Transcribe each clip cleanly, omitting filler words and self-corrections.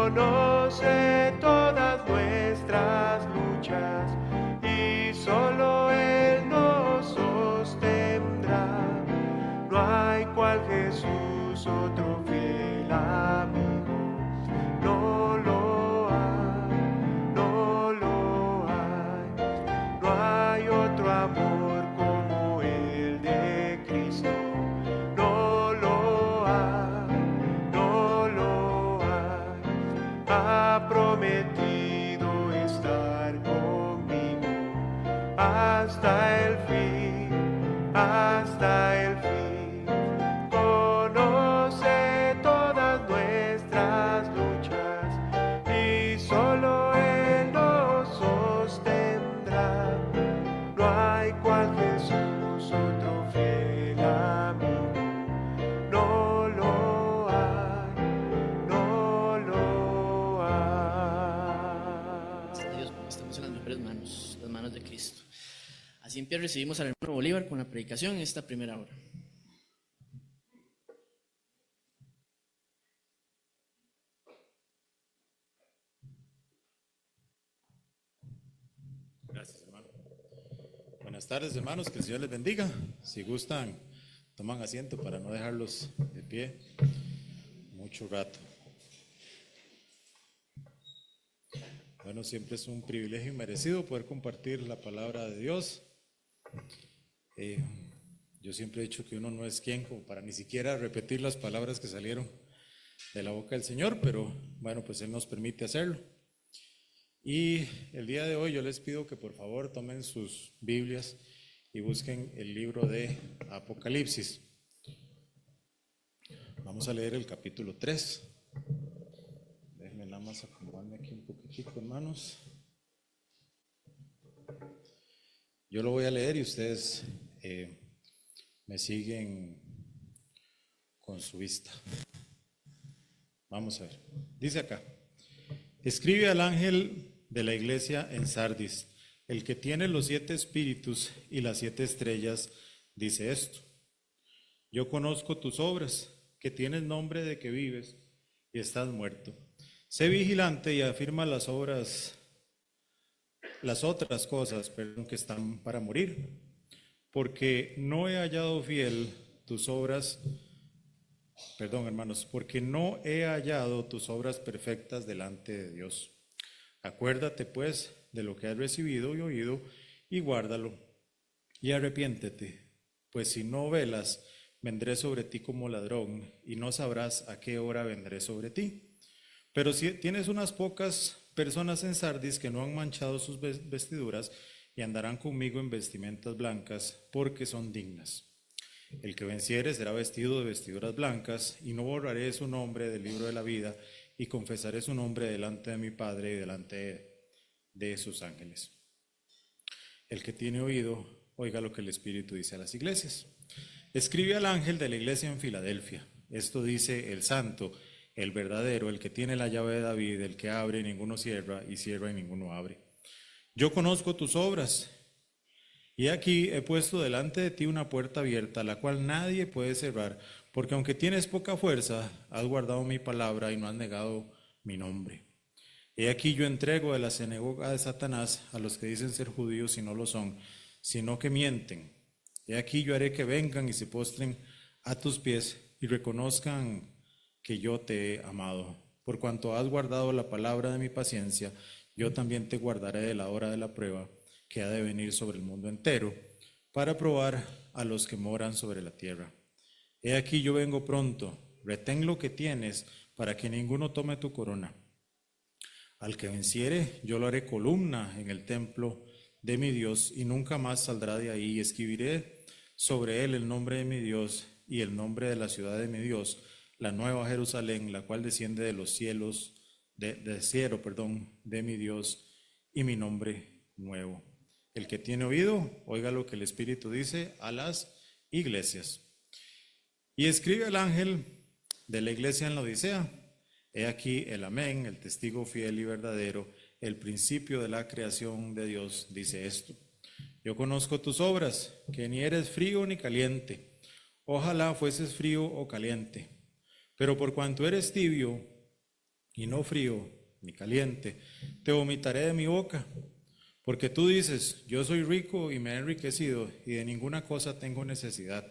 conoce todas nuestras luchas y solo Él nos sostendrá. No hay cual Jesús, otro fiel amigo, no lo hay, no lo hay. No hay otro amor como el de Cristo, no lo hay, no lo hay. Ha prometido estar conmigo hasta el fin, hasta el fin. Conoce todas nuestras luchas y solo Él nos sostendrá. No hay cual Jesús, otro fiel amigo, no lo hay, no lo hay. Dios, estamos en las mejores manos, las manos de Cristo. Así en pie recibimos al hermano Bolívar con la predicación en esta primera hora. Gracias, hermano. Buenas tardes, hermanos, que el Señor les bendiga. Si gustan, toman asiento para no dejarlos de pie mucho rato. Bueno, siempre es un privilegio merecido poder compartir la palabra de Dios. Yo siempre he dicho que uno no es quien como para ni siquiera repetir las palabras que salieron de la boca del Señor, pero bueno, pues Él nos permite hacerlo. Y el día de hoy yo les pido que por favor tomen sus Biblias y busquen el libro de Apocalipsis. Vamos a leer el capítulo 3. Déjenme nada más acomodarme aquí un poquitico, hermanos. Yo lo voy a leer y ustedes me siguen con su vista. Vamos a ver. Dice acá: escribe al ángel de la iglesia en Sardis, el que tiene los 7 espíritus y las 7 estrellas, dice esto: yo conozco tus obras, que tienes nombre de que vives y estás muerto. Sé vigilante y afirma las otras cosas, que están para morir, porque no he hallado tus obras perfectas delante de Dios. Acuérdate pues de lo que has recibido y oído y guárdalo y arrepiéntete, pues si no velas, vendré sobre ti como ladrón y no sabrás a qué hora vendré sobre ti. Pero si tienes unas pocas personas en Sardis que no han manchado sus vestiduras y andarán conmigo en vestimentas blancas, porque son dignas. El que venciere será vestido de vestiduras blancas, y no borraré su nombre del libro de la vida, y confesaré su nombre delante de mi Padre y delante de sus ángeles. El que tiene oído, oiga lo que el Espíritu dice a las iglesias. Escribe al ángel de la iglesia en Filadelfia: esto dice el santo, el verdadero, el que tiene la llave de David, el que abre y ninguno cierra, y cierra y ninguno abre. Yo conozco tus obras, y aquí he puesto delante de ti una puerta abierta, la cual nadie puede cerrar, porque aunque tienes poca fuerza, has guardado mi palabra y no has negado mi nombre. He aquí yo entrego de la sinagoga de Satanás a los que dicen ser judíos y no lo son, sino que mienten. He aquí yo haré que vengan y se postren a tus pies y reconozcan que yo te he amado. Por cuanto has guardado la palabra de mi paciencia, yo también te guardaré de la hora de la prueba que ha de venir sobre el mundo entero, para probar a los que moran sobre la tierra. He aquí yo vengo pronto, retén lo que tienes, para que ninguno tome tu corona. Al que venciere, yo lo haré columna en el templo de mi Dios, y nunca más saldrá de ahí, y escribiré sobre él el nombre de mi Dios y el nombre de la ciudad de mi Dios, la nueva Jerusalén, la cual desciende de los cielos, del cielo, de mi Dios, y mi nombre nuevo. El que tiene oído, oiga lo que el Espíritu dice a las iglesias. Y escribe al ángel de la iglesia en la Odisea: he aquí el amén, el testigo fiel y verdadero, el principio de la creación de Dios, dice esto: yo conozco tus obras, que ni eres frío ni caliente. Ojalá fueses frío o caliente. Pero por cuanto eres tibio y no frío ni caliente. Te vomitaré de mi boca, porque tú dices, yo soy rico y me he enriquecido, y de ninguna cosa tengo necesidad.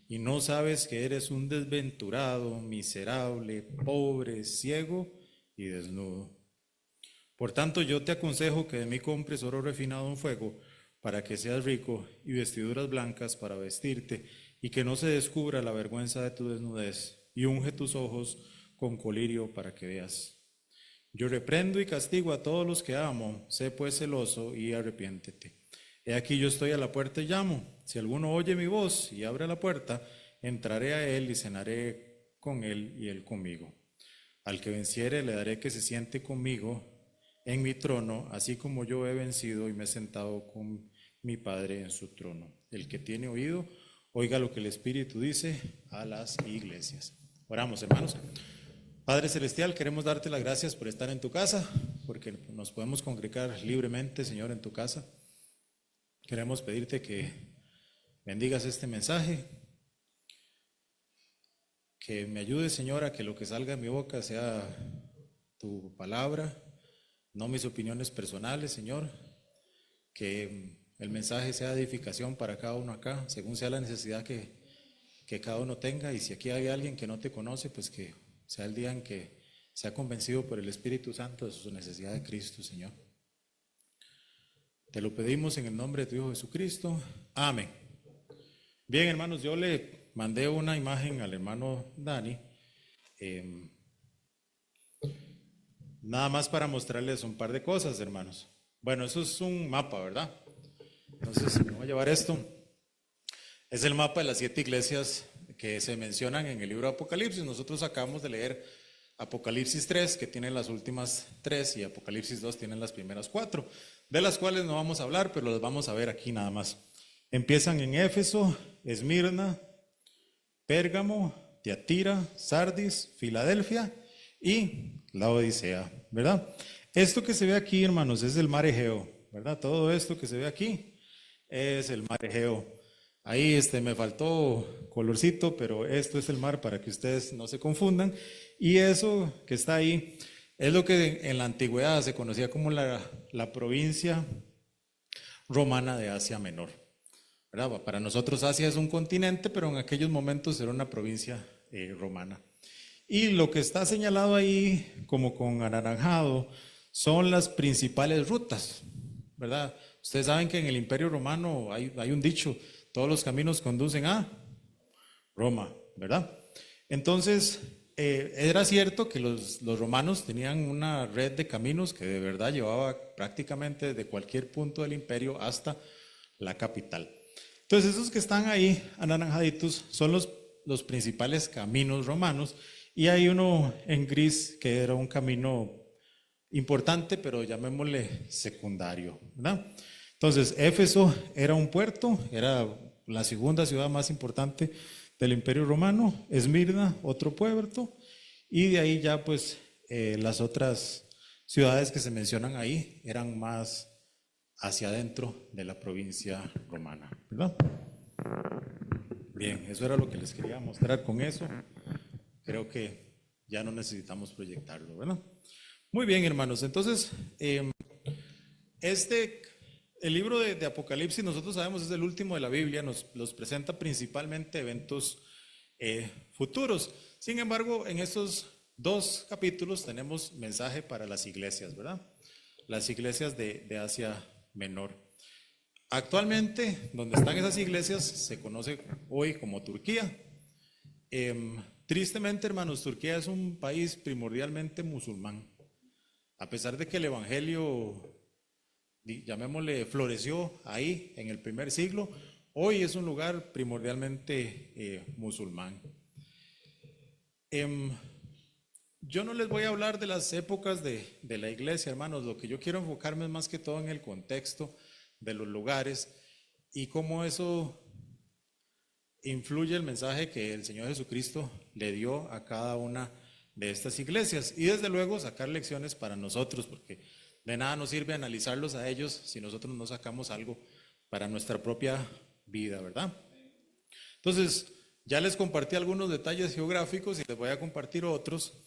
Y no sabes que eres un desventurado, miserable, pobre, ciego y desnudo. Por tanto, yo te aconsejo que de mí compres oro refinado en fuego, para que seas rico, y vestiduras blancas para vestirte, y que no se descubra la vergüenza de tu desnudez, y unge tus ojos con colirio para que veas. Yo reprendo y castigo a todos los que amo, sé pues celoso y arrepiéntete. He aquí yo estoy a la puerta y llamo. Si alguno oye mi voz y abre la puerta, entraré a él y cenaré con él y él conmigo. Al que venciere le daré que se siente conmigo en mi trono, así como yo he vencido y me he sentado con mi Padre en su trono. El que tiene oído, oiga lo que el Espíritu dice a las iglesias. Oramos, hermanos. Padre Celestial, queremos darte las gracias por estar en tu casa, porque nos podemos congregar libremente, Señor, en tu casa. Queremos pedirte que bendigas este mensaje, que me ayudes, Señor, a que lo que salga de mi boca sea tu palabra, no mis opiniones personales, Señor, que el mensaje sea edificación para cada uno acá, según sea la necesidad que cada uno tenga, y si aquí hay alguien que no te conoce, pues que sea el día en que sea convencido por el Espíritu Santo de su necesidad de Cristo, Señor. Te lo pedimos en el nombre de tu Hijo Jesucristo. Amén. Bien, hermanos, yo le mandé una imagen al hermano Dani, nada más para mostrarles un par de cosas, hermanos. Bueno, eso es un mapa, ¿verdad? Entonces, me voy a llevar esto. Es el mapa de las 7 iglesias que se mencionan en el libro de Apocalipsis. Nosotros acabamos de leer Apocalipsis 3, que tiene las últimas 3, y Apocalipsis 2 tiene las primeras 4, de las cuales no vamos a hablar, pero las vamos a ver aquí nada más. Empiezan en Éfeso, Esmirna, Pérgamo, Tiatira, Sardis, Filadelfia y la Odisea, ¿verdad? Esto que se ve aquí, hermanos, es el mar Egeo, ¿verdad? Todo esto que se ve aquí es el mar Egeo. Ahí me faltó colorcito, pero esto es el mar para que ustedes no se confundan. Y eso que está ahí es lo que en la antigüedad se conocía como la provincia romana de Asia Menor, ¿verdad? Para nosotros Asia es un continente, pero en aquellos momentos era una provincia romana. Y lo que está señalado ahí como con anaranjado son las principales rutas, ¿verdad? Ustedes saben que en el Imperio Romano hay un dicho: todos los caminos conducen a Roma, ¿verdad? Entonces, era cierto que los romanos tenían una red de caminos que de verdad llevaba prácticamente desde cualquier punto del imperio hasta la capital. Entonces, esos que están ahí anaranjaditos son los principales caminos romanos, y hay uno en gris que era un camino importante, pero llamémosle secundario, ¿verdad? Entonces, Éfeso era un puerto, era la segunda ciudad más importante del Imperio Romano. Esmirna, otro puerto, y de ahí ya pues las otras ciudades que se mencionan ahí eran más hacia adentro de la provincia romana, ¿verdad? Bien, eso era lo que les quería mostrar con eso. Creo que ya no necesitamos proyectarlo, ¿verdad? Muy bien, hermanos, entonces el libro de Apocalipsis, nosotros sabemos, es el último de la Biblia, nos presenta principalmente eventos futuros. Sin embargo, en estos 2 capítulos tenemos mensaje para las iglesias, ¿verdad? Las iglesias de Asia Menor. Actualmente, donde están esas iglesias, se conoce hoy como Turquía. Tristemente, hermanos, Turquía es un país primordialmente musulmán. A pesar de que el evangelio, llamémosle, floreció ahí en el primer siglo, hoy es un lugar primordialmente musulmán. Yo no les voy a hablar de las épocas de la iglesia, hermanos. Lo que yo quiero enfocarme es más que todo en el contexto de los lugares y cómo eso influye el mensaje que el Señor Jesucristo le dio a cada una de estas iglesias, y desde luego sacar lecciones para nosotros, porque de nada nos sirve analizarlos a ellos si nosotros no sacamos algo para nuestra propia vida, ¿verdad? Entonces, ya les compartí algunos detalles geográficos y les voy a compartir otros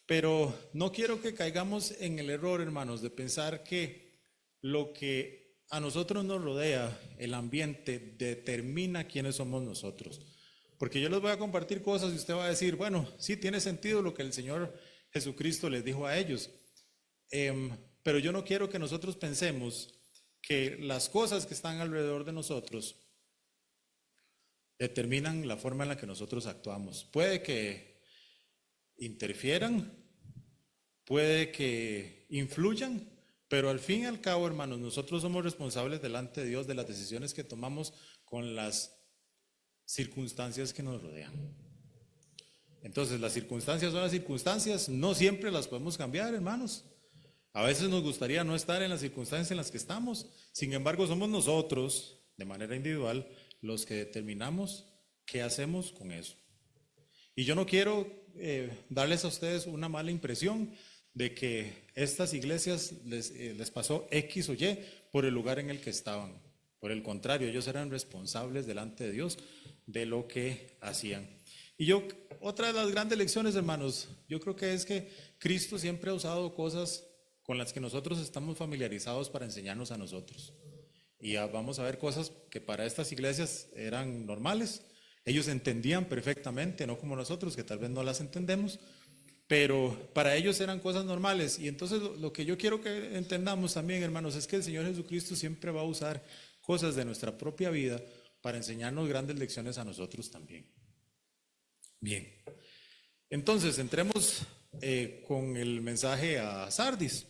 Pero no quiero que caigamos en el error, hermanos, de pensar que lo que a nosotros nos rodea, el ambiente, determina quiénes somos nosotros. Porque yo les voy a compartir cosas y usted va a decir, bueno, sí tiene sentido lo que el Señor Jesucristo les dijo a ellos. Pero yo no quiero que nosotros pensemos que las cosas que están alrededor de nosotros determinan la forma en la que nosotros actuamos. Puede que interfieran, puede que influyan, pero al fin y al cabo, hermanos, nosotros somos responsables delante de Dios de las decisiones que tomamos con las circunstancias que nos rodean. Entonces, las circunstancias son las circunstancias, no siempre las podemos cambiar, hermanos. A veces nos gustaría no estar en las circunstancias en las que estamos, sin embargo, somos nosotros, de manera individual, los que determinamos qué hacemos con eso. Y yo no quiero darles a ustedes una mala impresión de que estas iglesias les pasó X o Y por el lugar en el que estaban. Por el contrario, ellos eran responsables delante de Dios de lo que hacían. Y otra de las grandes lecciones, hermanos, yo creo que es que Cristo siempre ha usado cosas con las que nosotros estamos familiarizados para enseñarnos a nosotros. Y vamos a ver cosas que para estas iglesias eran normales. Ellos entendían perfectamente, no como nosotros, que tal vez no las entendemos, pero para ellos eran cosas normales. Y entonces lo que yo quiero que entendamos también, hermanos, es que el Señor Jesucristo siempre va a usar cosas de nuestra propia vida para enseñarnos grandes lecciones a nosotros también. Bien, entonces entremos con el mensaje a Sardis.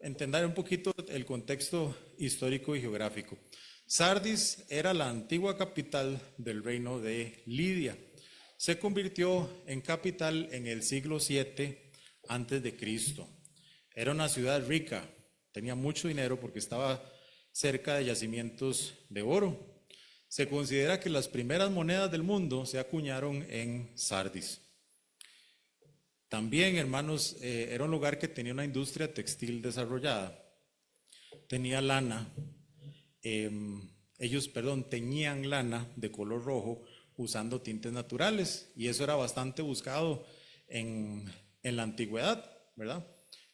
Entender un poquito el contexto histórico y geográfico. Sardis era la antigua capital del reino de Lidia. Se convirtió en capital en el siglo VII antes de Cristo. Era una ciudad rica, tenía mucho dinero porque estaba cerca de yacimientos de oro. Se considera que las primeras monedas del mundo se acuñaron en Sardis. También, hermanos, era un lugar que tenía una industria textil desarrollada. Tenía lana. Teñían lana de color rojo usando tintes naturales. Y eso era bastante buscado en la antigüedad, ¿verdad?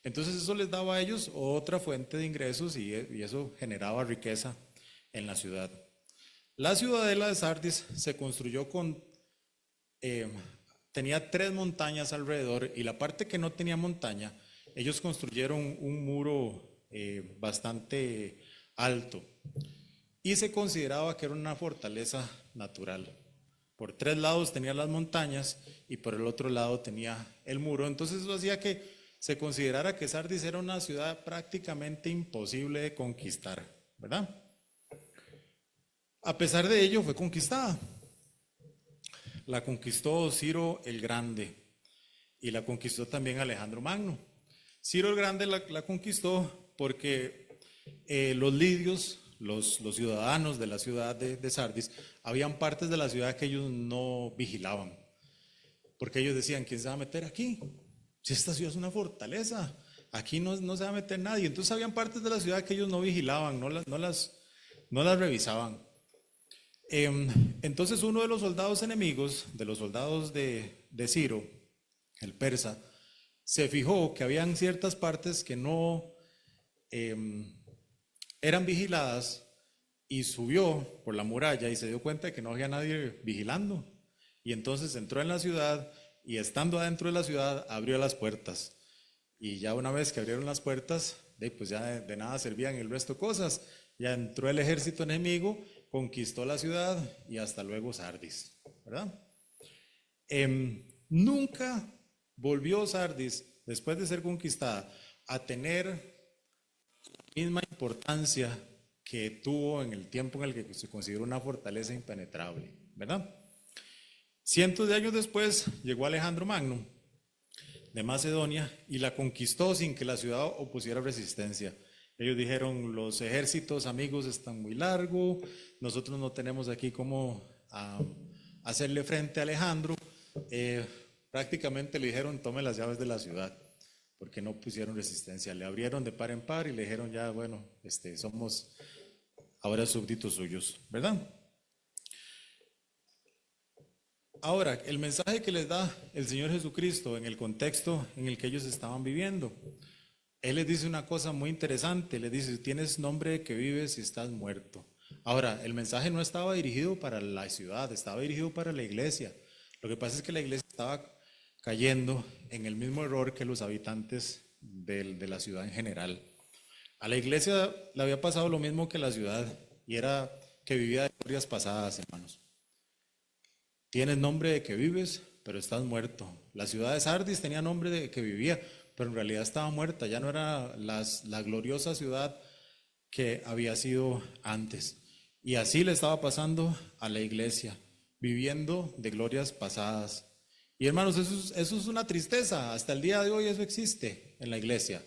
Entonces eso les daba a ellos otra fuente de ingresos y eso generaba riqueza en la ciudad. La ciudadela de Sardis se construyó tenía 3 montañas alrededor y la parte que no tenía montaña, ellos construyeron un muro bastante alto y se consideraba que era una fortaleza natural. Por 3 lados tenía las montañas y por el otro lado tenía el muro. Entonces eso hacía que se considerara que Sardis era una ciudad prácticamente imposible de conquistar, ¿verdad? A pesar de ello fue conquistada. La conquistó Ciro el Grande y la conquistó también Alejandro Magno. Ciro el Grande la conquistó porque los lidios, los ciudadanos de la ciudad de Sardis, habían partes de la ciudad que ellos no vigilaban. Porque ellos decían, ¿quién se va a meter aquí? Si esta ciudad es una fortaleza, aquí no se va a meter nadie. Entonces habían partes de la ciudad que ellos no vigilaban, no las revisaban. Entonces uno de los soldados enemigos, de los soldados de Ciro, el persa, se fijó que habían ciertas partes que no eran vigiladas y subió por la muralla y se dio cuenta de que no había nadie vigilando. Y entonces entró en la ciudad y estando adentro de la ciudad abrió las puertas. Y ya una vez que abrieron las puertas, pues ya de nada servían el resto de cosas. Ya entró el ejército enemigo, conquistó la ciudad y hasta luego Sardis, ¿verdad? Nunca volvió Sardis, después de ser conquistada, a tener la misma importancia que tuvo en el tiempo en el que se consideró una fortaleza impenetrable, ¿verdad? Cientos de años después llegó Alejandro Magno de Macedonia y la conquistó sin que la ciudad opusiera resistencia. Ellos dijeron, los ejércitos amigos están muy largos, nosotros no tenemos aquí cómo hacerle frente a Alejandro. Prácticamente le dijeron, tome las llaves de la ciudad, porque no pusieron resistencia. Le abrieron de par en par y le dijeron, ya bueno, somos ahora súbditos suyos, ¿verdad? Ahora, el mensaje que les da el Señor Jesucristo en el contexto en el que ellos estaban viviendo, Él les dice una cosa muy interesante, les dice, tienes nombre de que vives y estás muerto. Ahora, el mensaje no estaba dirigido para la ciudad, estaba dirigido para la iglesia. Lo que pasa es que la iglesia estaba cayendo en el mismo error que los habitantes de la ciudad en general. A la iglesia le había pasado lo mismo que a la ciudad, y era que vivía de glorias pasadas, hermanos. Tienes nombre de que vives, pero estás muerto. La ciudad de Sardis tenía nombre de que vivía, pero en realidad estaba muerta. Ya no era la gloriosa ciudad que había sido antes. Y así le estaba pasando a la iglesia, viviendo de glorias pasadas. Y hermanos, eso es una tristeza. Hasta el día de hoy eso existe en la iglesia.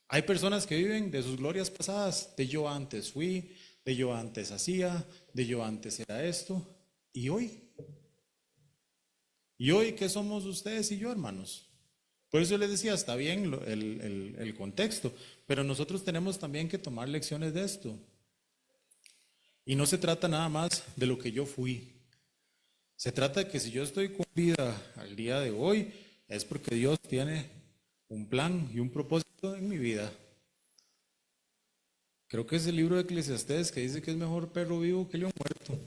Hay personas que viven de sus glorias pasadas, de yo antes fui, de yo antes hacía, de yo antes era esto. ¿Y hoy? ¿Y hoy qué somos ustedes y yo, hermanos? Por eso les decía, está bien el contexto, pero nosotros tenemos también que tomar lecciones de esto. Y no se trata nada más de lo que yo fui. Se trata de que si yo estoy con vida al día de hoy, es porque Dios tiene un plan y un propósito en mi vida. Creo que es el libro de Eclesiastés que dice que es mejor perro vivo que león muerto.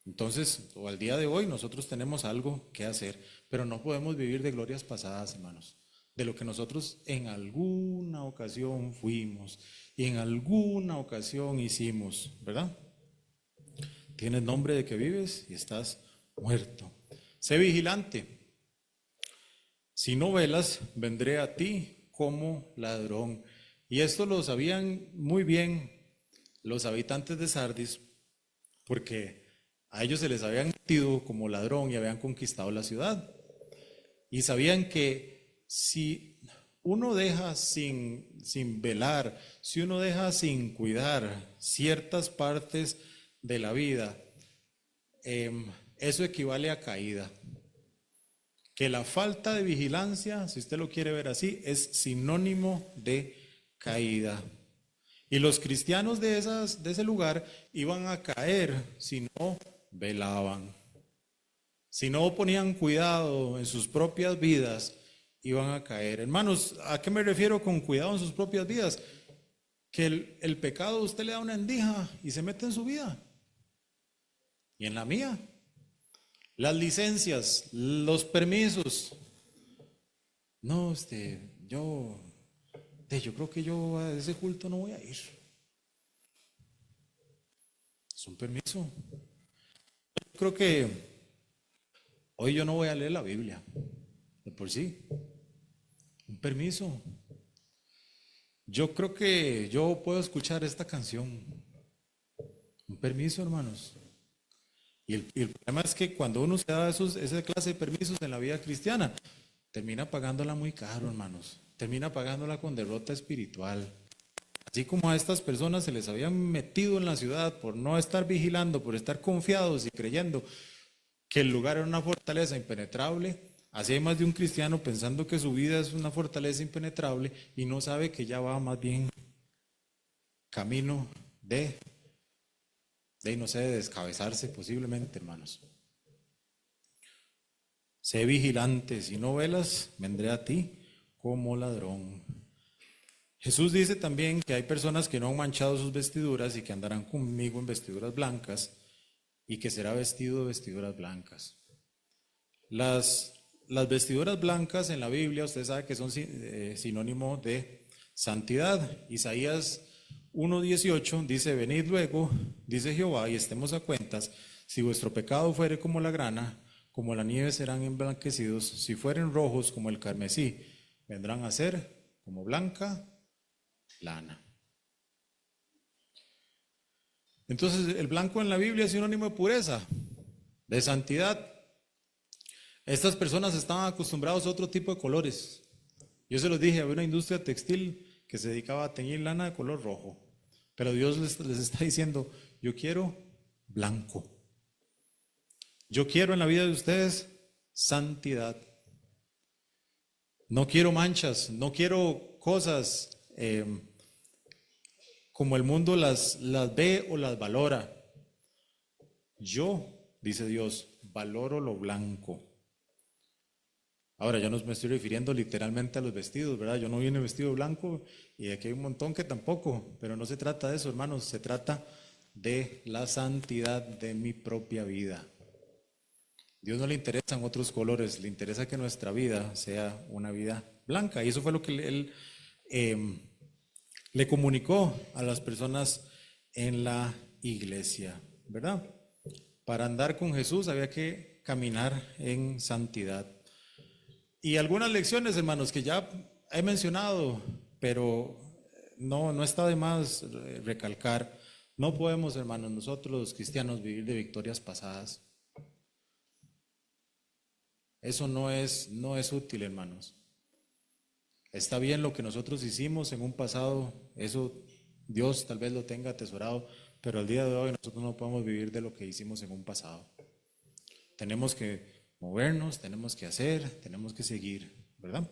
Entonces, o al día de hoy, nosotros tenemos algo que hacer, pero no podemos vivir de glorias pasadas, hermanos, de lo que nosotros en alguna ocasión fuimos y en alguna ocasión hicimos, ¿verdad? Tienes nombre de que vives y estás muerto. Sé vigilante. Si no velas, vendré a ti como ladrón. Y esto lo sabían muy bien los habitantes de Sardis, porque a ellos se les habían metido como ladrón y habían conquistado la ciudad. Y sabían que si uno deja sin velar, si uno deja sin cuidar ciertas partes de la vida, eso equivale a caída. Que la falta de vigilancia, si usted lo quiere ver así, es sinónimo de caída. Y los cristianos de ese lugar iban a caer si no velaban. Si no ponían cuidado en sus propias vidas, iban a caer. Hermanos, ¿a qué me refiero con cuidado en sus propias vidas? Que el pecado usted le da una endija y se mete en su vida. Y en la mía. Las licencias, los permisos. No, yo creo que yo a ese culto no voy a ir. Es un permiso. Yo creo que hoy yo no voy a leer la Biblia, de por sí. Un permiso. Yo creo que yo puedo escuchar esta canción. Un permiso, hermanos. Y el problema es que cuando uno se da esa clase de permisos en la vida cristiana, termina pagándola muy caro, hermanos. Termina pagándola con derrota espiritual. Así como a estas personas se les habían metido en la ciudad por no estar vigilando, por estar confiados y creyendo que el lugar era una fortaleza impenetrable, así hay más de un cristiano pensando que su vida es una fortaleza impenetrable y no sabe que ya va más bien camino de no sé, de descabezarse posiblemente, hermanos. Sé vigilante, si no velas, vendré a ti como ladrón. Jesús dice también que hay personas que no han manchado sus vestiduras y que andarán conmigo en vestiduras blancas y que será vestido de vestiduras blancas. Las vestiduras blancas en la Biblia, usted sabe que son sinónimo de santidad. Isaías 1:18 dice, venid luego, dice Jehová, y estemos a cuentas, si vuestro pecado fuere como la grana, como la nieve serán emblanquecidos, si fueren rojos como el carmesí, vendrán a ser como blanca lana. Entonces, el blanco en la Biblia es sinónimo de pureza, de santidad. Estas personas estaban acostumbrados a otro tipo de colores. Yo se los dije, había una industria textil que se dedicaba a teñir lana de color rojo. Pero Dios les está diciendo, yo quiero blanco. Yo quiero en la vida de ustedes santidad. No quiero manchas, no quiero cosas como el mundo las ve o las valora. Yo, dice Dios, valoro lo blanco. Ahora, yo no me estoy refiriendo literalmente a los vestidos, ¿verdad? Yo no vine vestido blanco y aquí hay un montón que tampoco, pero no se trata de eso, hermanos, se trata de la santidad de mi propia vida. Dios no le interesan otros colores, le interesa que nuestra vida sea una vida blanca. Y eso fue lo que Él le comunicó a las personas en la iglesia, ¿verdad? Para andar con Jesús había que caminar en santidad. Y algunas lecciones, hermanos, que ya he mencionado, pero no está de más recalcar. No podemos, hermanos, nosotros los cristianos vivir de victorias pasadas. Eso no es útil, hermanos. Está bien lo que nosotros hicimos en un pasado, eso Dios tal vez lo tenga atesorado, pero al día de hoy nosotros no podemos vivir de lo que hicimos en un pasado. Tenemos que movernos, tenemos que hacer, tenemos que seguir, ¿verdad?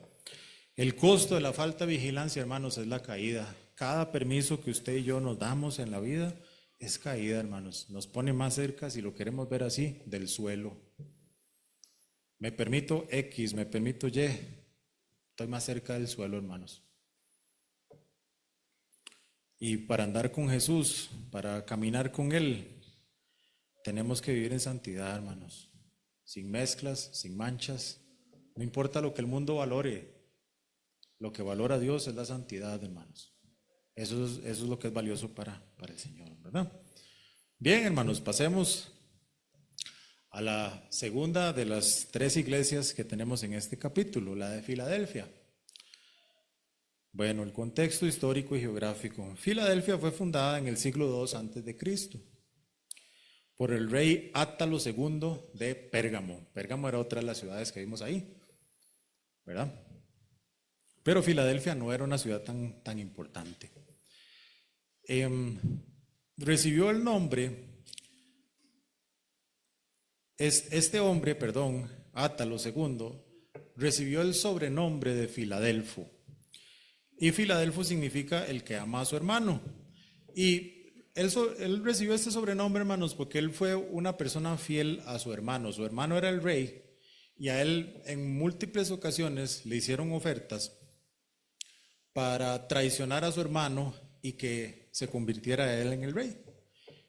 El costo de la falta de vigilancia, hermanos, es la caída. Cada permiso que usted y yo nos damos en la vida es caída, hermanos. Nos pone más cerca, si lo queremos ver así, del suelo. Me permito X, me permito Y, estoy más cerca del suelo, hermanos. Y para andar con Jesús, para caminar con Él, tenemos que vivir en santidad, hermanos. Sin mezclas, sin manchas. No importa lo que el mundo valore, lo que valora Dios es la santidad, hermanos. Eso es lo que es valioso para el Señor, ¿verdad? Bien, hermanos, pasemos a la segunda de las 3 iglesias que tenemos en este capítulo, la de Filadelfia. Bueno, el contexto histórico y geográfico. Filadelfia fue fundada en el siglo II a.C. por el rey Átalo II de Pérgamo. Pérgamo era otra de las ciudades que vimos ahí, ¿verdad? Pero Filadelfia no era una ciudad tan importante. Recibió el nombre, Átalo II, recibió el sobrenombre de Filadelfo. Y Filadelfo significa el que ama a su hermano. Y él recibió este sobrenombre, hermanos, porque él fue una persona fiel a su hermano. Su hermano era el rey y a él en múltiples ocasiones le hicieron ofertas para traicionar a su hermano y que se convirtiera él en el rey.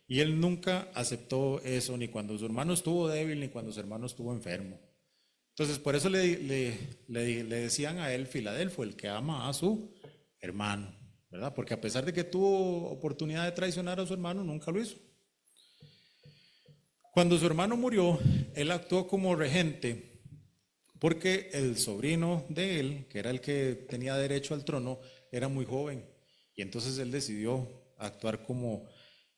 Y él nunca aceptó eso, ni cuando su hermano estuvo débil, ni cuando su hermano estuvo enfermo. Entonces, por eso le decían a él Filadelfo, el que ama a su hermano, ¿verdad? Porque a pesar de que tuvo oportunidad de traicionar a su hermano, nunca lo hizo. Cuando su hermano murió, él actuó como regente, porque el sobrino de él, que era el que tenía derecho al trono, era muy joven. Y entonces él decidió actuar como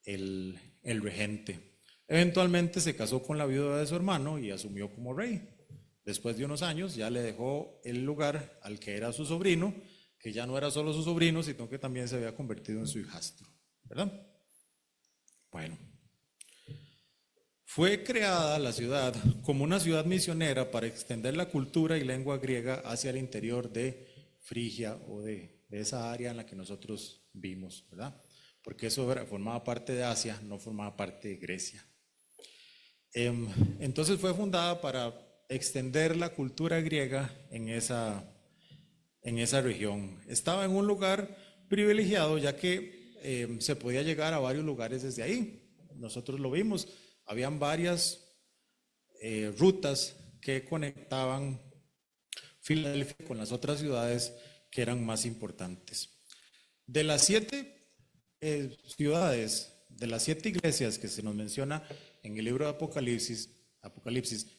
el regente. Eventualmente se casó con la viuda de su hermano y asumió como rey. Después de unos años ya le dejó el lugar al que era su sobrino, que ya no era solo su sobrino, sino que también se había convertido en su hijastro, ¿verdad? Bueno, fue creada la ciudad como una ciudad misionera para extender la cultura y lengua griega hacia el interior de Frigia o de esa área en la que nosotros vimos, ¿verdad? Porque eso formaba parte de Asia, no formaba parte de Grecia. Entonces fue fundada para extender la cultura griega en esa región. Estaba en un lugar privilegiado, ya que se podía llegar a varios lugares desde ahí. Nosotros lo vimos, habían varias rutas que conectaban Filadelfia con las otras ciudades que eran más importantes. De las 7 ciudades, de las 7 iglesias que se nos menciona en el libro de Apocalipsis,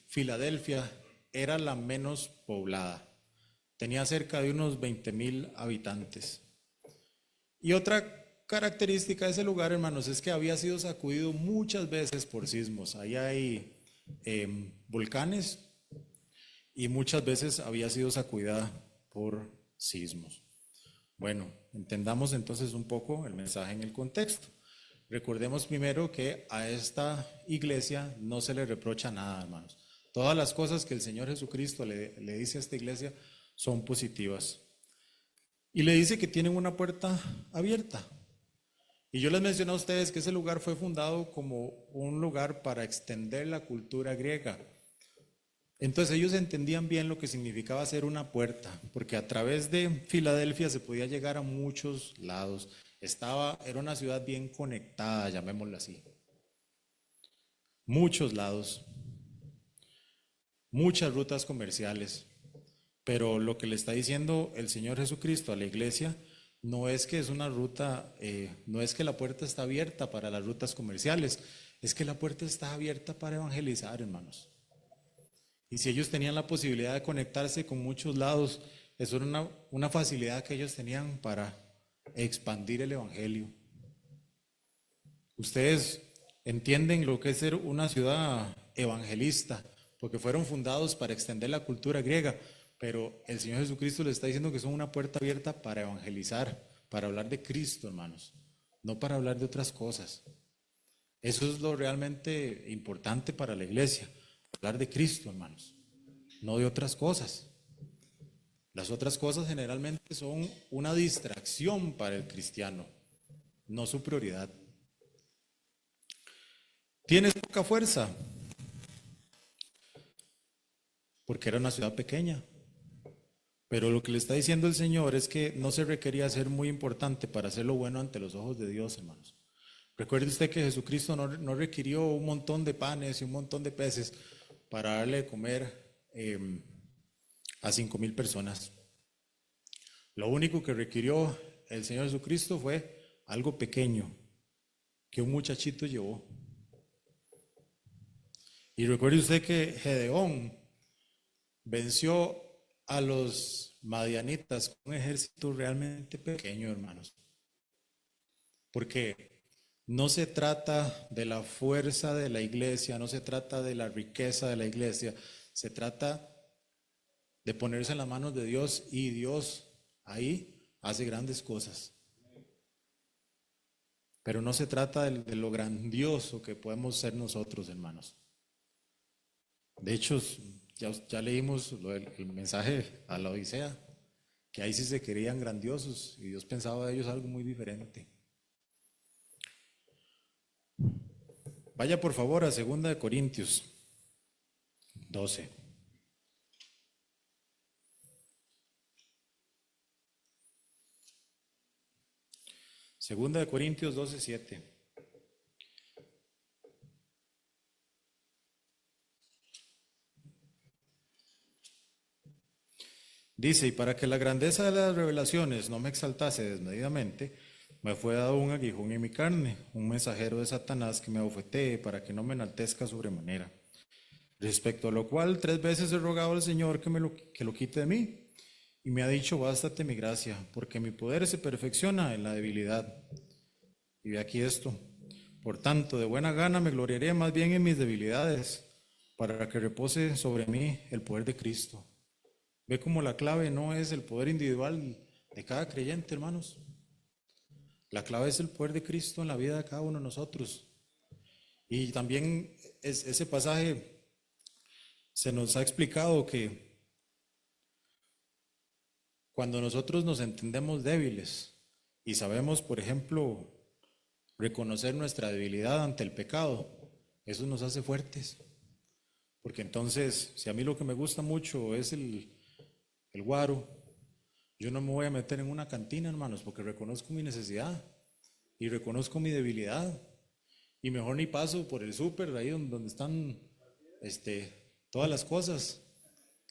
Filadelfia era la menos poblada. Tenía cerca de unos 20,000 habitantes. Y otra característica de ese lugar, hermanos, es que había sido sacudido muchas veces por sismos. Ahí hay volcanes y muchas veces había sido sacudida por sismos. Bueno, entendamos entonces un poco el mensaje en el contexto. Recordemos primero que a esta iglesia no se le reprocha nada, hermanos. Todas las cosas que el Señor Jesucristo le dice a esta iglesia son positivas. Y le dice que tienen una puerta abierta. Y yo les mencioné a ustedes que ese lugar fue fundado como un lugar para extender la cultura griega. Entonces ellos entendían bien lo que significaba ser una puerta, porque a través de Filadelfia se podía llegar a muchos lados. Era una ciudad bien conectada, llamémoslo así. Muchos lados, muchas rutas comerciales. Pero lo que le está diciendo el Señor Jesucristo a la iglesia no es que es una ruta, no es que la puerta está abierta para las rutas comerciales, es que la puerta está abierta para evangelizar, hermanos. Y si ellos tenían la posibilidad de conectarse con muchos lados, eso era una facilidad que ellos tenían para expandir el evangelio. Ustedes entienden lo que es ser una ciudad evangelista, porque fueron fundados para extender la cultura griega, pero el Señor Jesucristo les está diciendo que son una puerta abierta para evangelizar, para hablar de Cristo, hermanos, no para hablar de otras cosas. Eso es lo realmente importante para la iglesia, hablar de Cristo, hermanos, no de otras cosas. Las otras cosas generalmente son una distracción para el cristiano, no su prioridad. ¿Tienes poca fuerza? Porque era una ciudad pequeña. Pero lo que le está diciendo el Señor es que no se requería ser muy importante para hacer lo bueno ante los ojos de Dios, hermanos. Recuerde usted que Jesucristo no requirió un montón de panes y un montón de peces para darle de comer a 5,000 personas. Lo único que requirió el Señor Jesucristo fue algo pequeño que un muchachito llevó. Y recuerde usted que Gedeón venció a los madianitas con un ejército realmente pequeño, hermanos. Porque no se trata de la fuerza de la iglesia, no se trata de la riqueza de la iglesia, se trata de ponerse en las manos de Dios, y Dios ahí hace grandes cosas. Pero no se trata de lo grandioso que podemos ser nosotros, hermanos. De hecho, ya leímos el mensaje a la Odisea, que ahí sí se creían grandiosos y Dios pensaba de ellos algo muy diferente. Vaya por favor a 2 Corintios 12. Segunda de Corintios 12:7. Dice: y para que la grandeza de las revelaciones no me exaltase desmedidamente, me fue dado un aguijón en mi carne, un mensajero de Satanás que me abofetee para que no me enaltezca sobremanera. Respecto a lo cual 3 veces he rogado al Señor que lo quite de mí, y me ha dicho: bástate mi gracia, porque mi poder se perfecciona en la debilidad. Y ve aquí esto: por tanto, de buena gana me gloriaré más bien en mis debilidades, para que repose sobre mí el poder de Cristo. Ve cómo la clave no es el poder individual de cada creyente, hermanos. La clave es el poder de Cristo en la vida de cada uno de nosotros. Y también ese pasaje se nos ha explicado que cuando nosotros nos entendemos débiles y sabemos, por ejemplo, reconocer nuestra debilidad ante el pecado, eso nos hace fuertes. Porque entonces, si a mí lo que me gusta mucho es el guaro, yo no me voy a meter en una cantina, hermanos, porque reconozco mi necesidad y reconozco mi debilidad, y mejor ni paso por el súper, ahí donde están todas las cosas.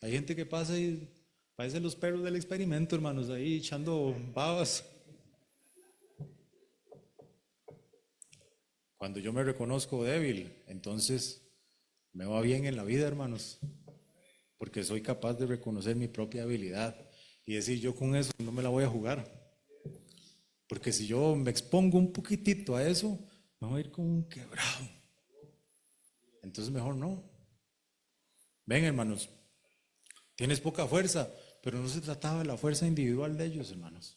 Hay gente que pasa y parece los perros del experimento, hermanos, ahí echando babas. Cuando yo me reconozco débil, entonces me va bien en la vida, hermanos, porque soy capaz de reconocer mi propia habilidad y decir: yo con eso no me la voy a jugar, porque si yo me expongo un poquitito a eso, me voy a ir con un quebrado. Entonces mejor no. Ven, hermanos, tienes poca fuerza, pero no se trataba de la fuerza individual de ellos, hermanos.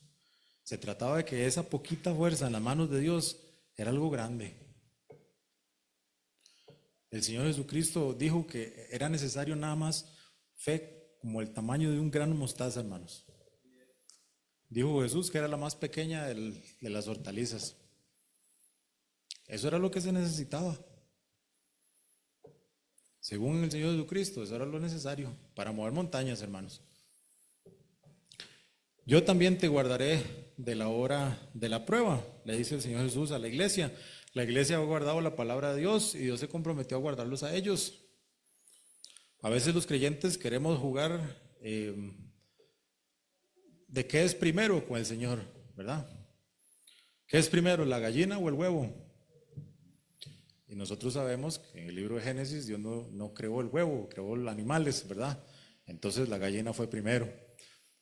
Se trataba de que esa poquita fuerza en las manos de Dios era algo grande. El Señor Jesucristo dijo que era necesario nada más fe como el tamaño de un grano de mostaza, hermanos. Dijo Jesús que era la más pequeña de las hortalizas. Eso era lo que se necesitaba. Según el Señor Jesucristo, eso era lo necesario para mover montañas, hermanos. Yo también te guardaré de la hora de la prueba, le dice el Señor Jesús a la iglesia. La iglesia ha guardado la palabra de Dios y Dios se comprometió a guardarlos a ellos. A veces los creyentes queremos jugar de qué es primero con el Señor, ¿verdad? ¿Qué es primero, la gallina o el huevo? Y nosotros sabemos que en el libro de Génesis Dios no creó el huevo, creó los animales, ¿verdad? Entonces la gallina fue primero.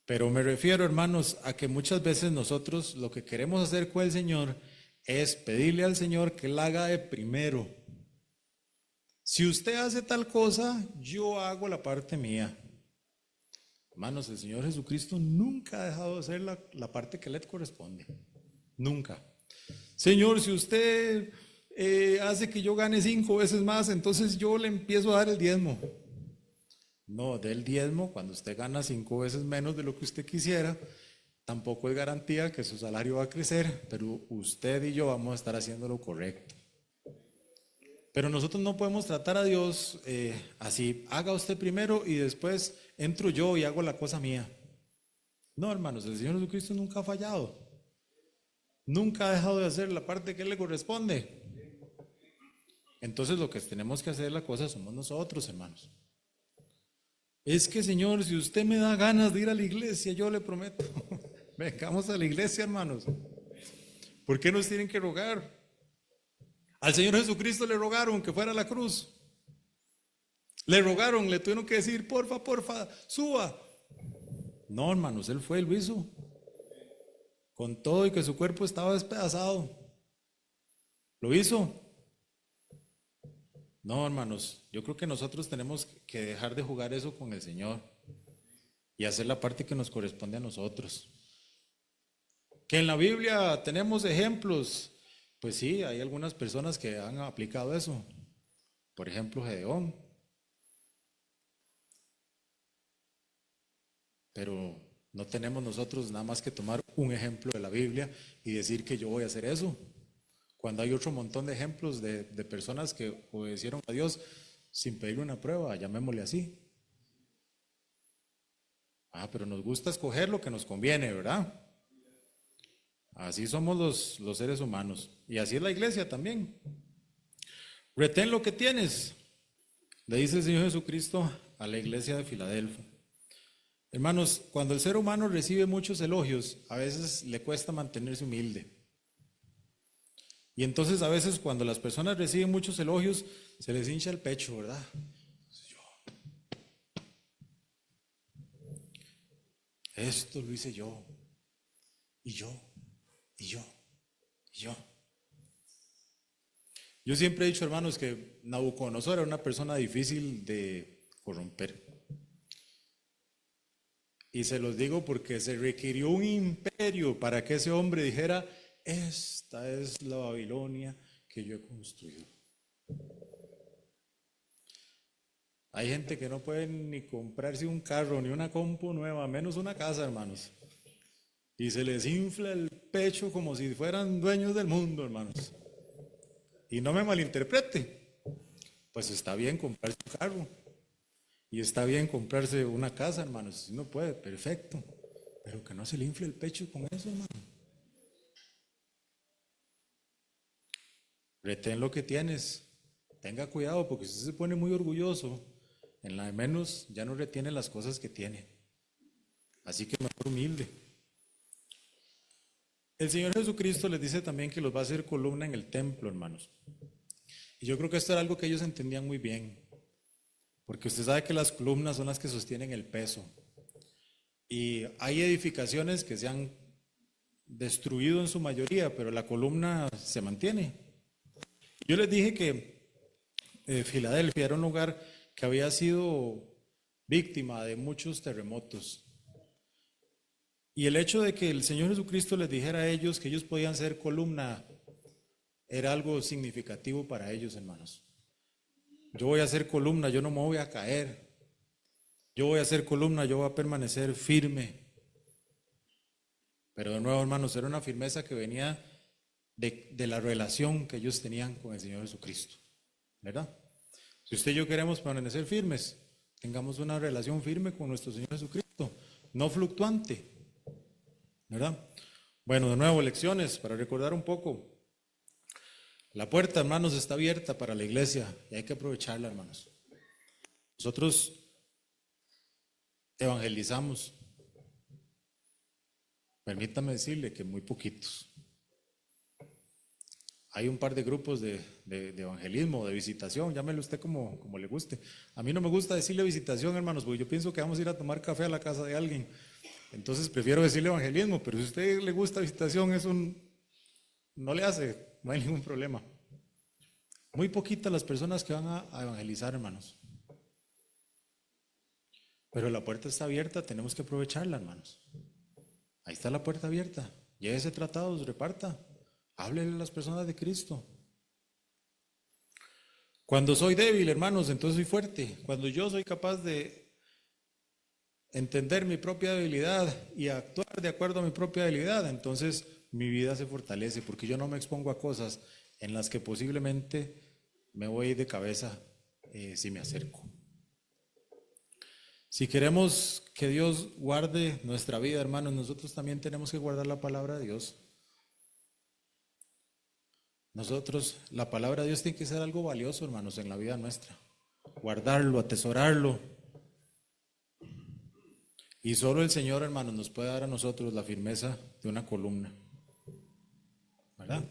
Pero me refiero, hermanos, a que muchas veces nosotros lo que queremos hacer con el Señor es pedirle al Señor que Él haga de primero. Si usted hace tal cosa, yo hago la parte mía. Hermanos, el Señor Jesucristo nunca ha dejado de hacer la parte que le corresponde. Nunca. Señor, si usted hace que yo gane 5 veces más, entonces yo le empiezo a dar el diezmo. No, dé el diezmo cuando usted gana 5 veces menos de lo que usted quisiera. Tampoco es garantía que su salario va a crecer, pero usted y yo vamos a estar haciendo lo correcto. Pero nosotros no podemos tratar a Dios así, haga usted primero y después entro yo y hago la cosa mía. No, hermanos, el Señor Jesucristo nunca ha fallado. Nunca ha dejado de hacer la parte que Él le corresponde. Entonces lo que tenemos que hacer la cosa somos nosotros, hermanos. Es que, Señor, si usted me da ganas de ir a la iglesia, yo le prometo, vengamos a la iglesia, hermanos. ¿Por qué nos tienen que rogar? Al Señor Jesucristo le rogaron que fuera a la cruz. Le rogaron, le tuvieron que decir, porfa, suba. No, hermanos, Él fue y lo hizo. Con todo y que su cuerpo estaba despedazado. Lo hizo. No, hermanos, yo creo que nosotros tenemos que dejar de jugar eso con el Señor y hacer la parte que nos corresponde a nosotros. Que en la Biblia tenemos ejemplos, pues sí, hay algunas personas que han aplicado eso. Por ejemplo, Gedeón. Pero no tenemos nosotros nada más que tomar un ejemplo de la Biblia y decir que yo voy a hacer eso. Cuando hay otro montón de ejemplos de personas que obedecieron a Dios sin pedir una prueba, llamémosle así. Pero nos gusta escoger lo que nos conviene, ¿verdad? Así somos los seres humanos. Y así es la iglesia también. Retén lo que tienes, le dice el Señor Jesucristo a la iglesia de Filadelfia. Hermanos, cuando el ser humano recibe muchos elogios, a veces le cuesta mantenerse humilde. Y entonces a veces cuando las personas reciben muchos elogios, se les hincha el pecho, ¿verdad? Esto lo hice yo, y yo. Yo siempre he dicho, hermanos, que Nabucodonosor era una persona difícil de corromper. Y se los digo porque se requirió un imperio para que ese hombre dijera, esta es la Babilonia que yo he construido. Hay gente que no puede ni comprarse un carro, ni una compu nueva, menos una casa, hermanos. Y se les infla el pecho como si fueran dueños del mundo, hermanos. Y no me malinterprete, pues está bien comprarse un carro. Y está bien comprarse una casa, hermanos. Si no puede, perfecto. Pero que no se le infle el pecho con eso, hermano. Retén lo que tienes. Tenga cuidado porque si se pone muy orgulloso, en la de menos ya no retiene las cosas que tiene. Así que mejor humilde. El Señor Jesucristo les dice también que los va a hacer columna en el templo, hermanos. Y yo creo que esto era algo que ellos entendían muy bien. Porque usted sabe que las columnas son las que sostienen el peso. Y hay edificaciones que se han destruido en su mayoría, pero la columna se mantiene. Yo les dije que Filadelfia era un lugar que había sido víctima de muchos terremotos. Y el hecho de que el Señor Jesucristo les dijera a ellos que ellos podían ser columna era algo significativo para ellos, hermanos. Yo voy a ser columna, yo no me voy a caer. Yo voy a ser columna, yo voy a permanecer firme. Pero de nuevo, hermanos, era una firmeza que venía de la relación que ellos tenían con el Señor Jesucristo, ¿verdad? Si usted y yo queremos permanecer firmes, tengamos una relación firme con nuestro Señor Jesucristo, no fluctuante, ¿verdad? Bueno, de nuevo, lecciones para recordar un poco. La puerta, hermanos, está abierta para la iglesia y hay que aprovecharla, hermanos. Nosotros evangelizamos. Permítame decirle que muy poquitos. Hay un par de grupos de evangelismo, de visitación, llámelo usted como le guste. A mí no me gusta decirle visitación, hermanos, porque yo pienso que vamos a ir a tomar café a la casa de alguien. Entonces prefiero decirle evangelismo, pero si a usted le gusta visitación, eso no le hace, no hay ningún problema. Muy poquitas las personas que van a evangelizar, hermanos. Pero la puerta está abierta, tenemos que aprovecharla, hermanos. Ahí está la puerta abierta. Llévese tratados, reparta. Háblele a las personas de Cristo. Cuando soy débil, hermanos, entonces soy fuerte. Cuando yo soy capaz de entender mi propia debilidad y actuar de acuerdo a mi propia debilidad, entonces mi vida se fortalece, porque yo no me expongo a cosas en las que posiblemente me voy de cabeza si me acerco. Si queremos que Dios guarde nuestra vida, hermanos, nosotros también tenemos que guardar la palabra de Dios. Nosotros, la palabra de Dios tiene que ser algo valioso, hermanos, en la vida nuestra. Guardarlo, atesorarlo. Y solo el Señor, hermanos, nos puede dar a nosotros la firmeza de una columna. ¿Verdad?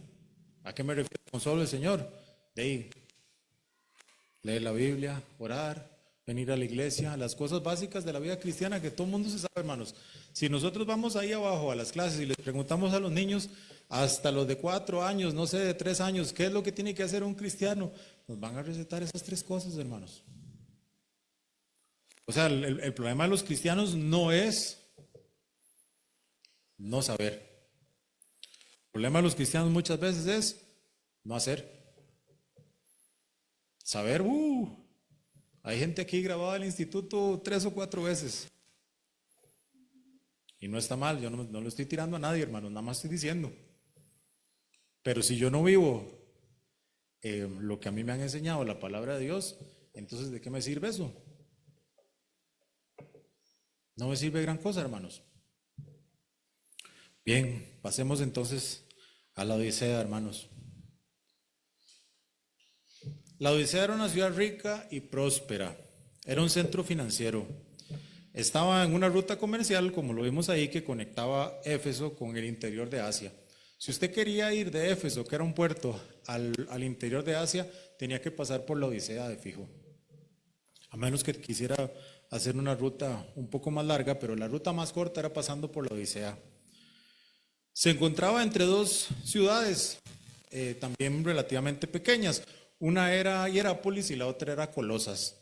¿A qué me refiero con solo el Señor? De ahí, leer la Biblia, orar, venir a la iglesia, las cosas básicas de la vida cristiana que todo el mundo se sabe, hermanos. Si nosotros vamos ahí abajo a las clases y les preguntamos a los niños, hasta los de 4 años, no sé, de 3 años, ¿qué es lo que tiene que hacer un cristiano? Nos van a recetar esas 3 cosas, hermanos. O sea, el problema de los cristianos no es no saber. El problema de los cristianos muchas veces es no hacer. Saber, hay gente aquí grabada al instituto 3 o 4 veces. Y no está mal, yo no lo estoy tirando a nadie, hermanos, nada más estoy diciendo. Pero si yo no vivo lo que a mí me han enseñado, la palabra de Dios, entonces ¿de qué me sirve eso? No me sirve gran cosa, hermanos. Bien, pasemos entonces a la Odisea, hermanos. La Odisea era una ciudad rica y próspera, era un centro financiero. Estaba en una ruta comercial, como lo vimos ahí, que conectaba Éfeso con el interior de Asia. Si usted quería ir de Éfeso, que era un puerto, al interior de Asia, tenía que pasar por la Odisea de fijo. A menos que quisiera hacer una ruta un poco más larga, pero la ruta más corta era pasando por la Odisea. Se encontraba entre 2 ciudades, también relativamente pequeñas. Una era Hierápolis y la otra era Colosas.